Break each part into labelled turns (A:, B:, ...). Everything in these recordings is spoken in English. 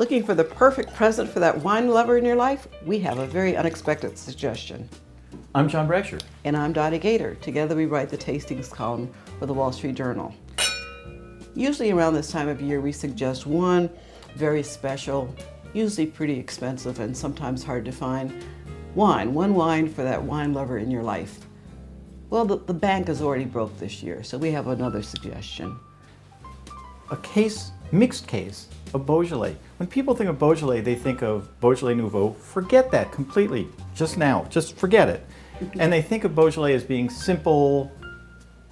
A: Looking for the perfect present for that wine lover in your life? We have a very unexpected suggestion.
B: I'm John Brexher.
A: And I'm Dottie Gator. Together we write the tastings column for the Wall Street Journal. Usually around this time of year we suggest one very special, usually pretty expensive and sometimes hard to find one wine for that wine lover in your life. Well, the bank is already broke this year, so we have another suggestion.
B: A mixed case of Beaujolais. When people think of Beaujolais, they think of Beaujolais Nouveau. Forget that completely, just forget it. And they think of Beaujolais as being simple,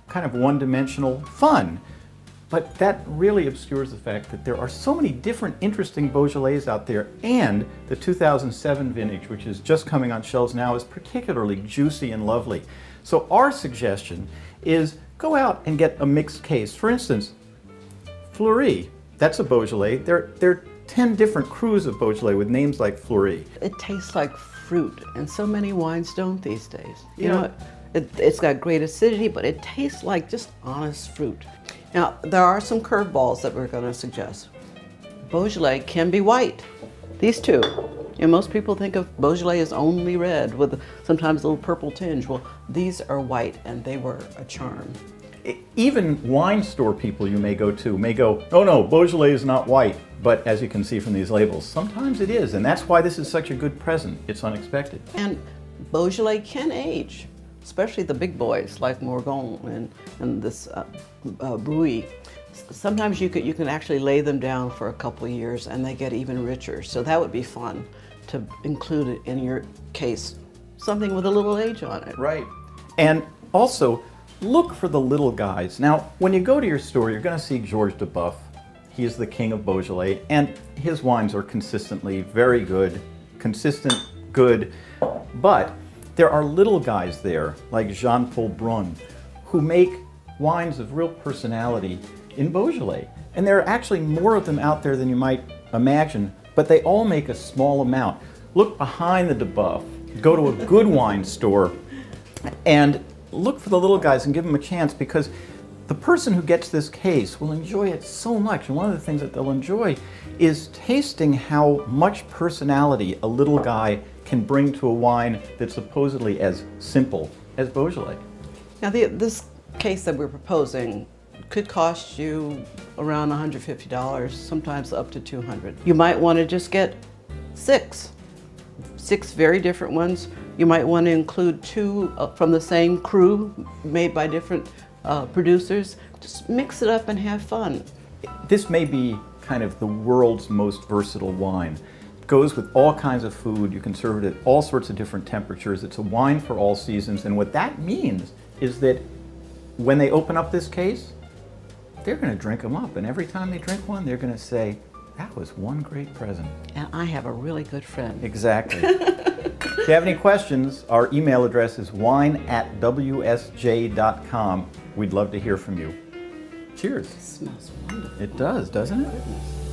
B: kind of one-dimensional, fun. But that really obscures the fact that there are so many different interesting Beaujolais out there, and the 2007 vintage, which is just coming on shelves now, is particularly juicy and lovely. So our suggestion is go out and get a mixed case. For instance, Fleury, that's a Beaujolais. There are 10 different crus of Beaujolais with names like Fleury.
A: It tastes like fruit, and so many wines don't these days. You know, it's got great acidity, but it tastes like just honest fruit. Now, there are some curveballs that we're going to suggest. Beaujolais can be white. These two. Most people think of Beaujolais as only red with sometimes a little purple tinge. Well, these are white, and they were a charm.
B: Even wine store people you may go to may go, oh no, Beaujolais is not white. But as you can see from these labels, sometimes it is, and that's why this is such a good present. It's unexpected.
A: And Beaujolais can age, especially the big boys like Morgon and this Brouilly. Sometimes you can actually lay them down for a couple of years and they get even richer. So that would be fun to include it in your case, something with a little age on it.
B: Right. And also, look for the little guys. Now, when you go to your store, you're going to see Georges Duboeuf. He is the king of Beaujolais, and his wines are consistently very good, good. But there are little guys there, like Jean-Paul Brun, who make wines of real personality in Beaujolais. And there are actually more of them out there than you might imagine, but they all make a small amount. Look behind the Duboeuf, go to a good wine store, and look for the little guys and give them a chance, because the person who gets this case will enjoy it so much. And one of the things that they'll enjoy is tasting how much personality a little guy can bring to a wine that's supposedly as simple as Beaujolais.
A: Now, this case that we're proposing could cost you around $150, sometimes up to $200. You might want to just get six very different ones. You might want to include two from the same cru made by different producers. Just mix it up and have fun.
B: This may be kind of the world's most versatile wine. It goes with all kinds of food. You can serve it at all sorts of different temperatures. It's a wine for all seasons. And what that means is that when they open up this case, they're going to drink them up. And every time they drink one, they're going to say, that was one great present.
A: And I have a really good friend.
B: Exactly. If you have any questions, our email address is wine@wsj.com. We'd love to hear from you. Cheers.
A: It smells wonderful.
B: It does, doesn't it?
A: Goodness.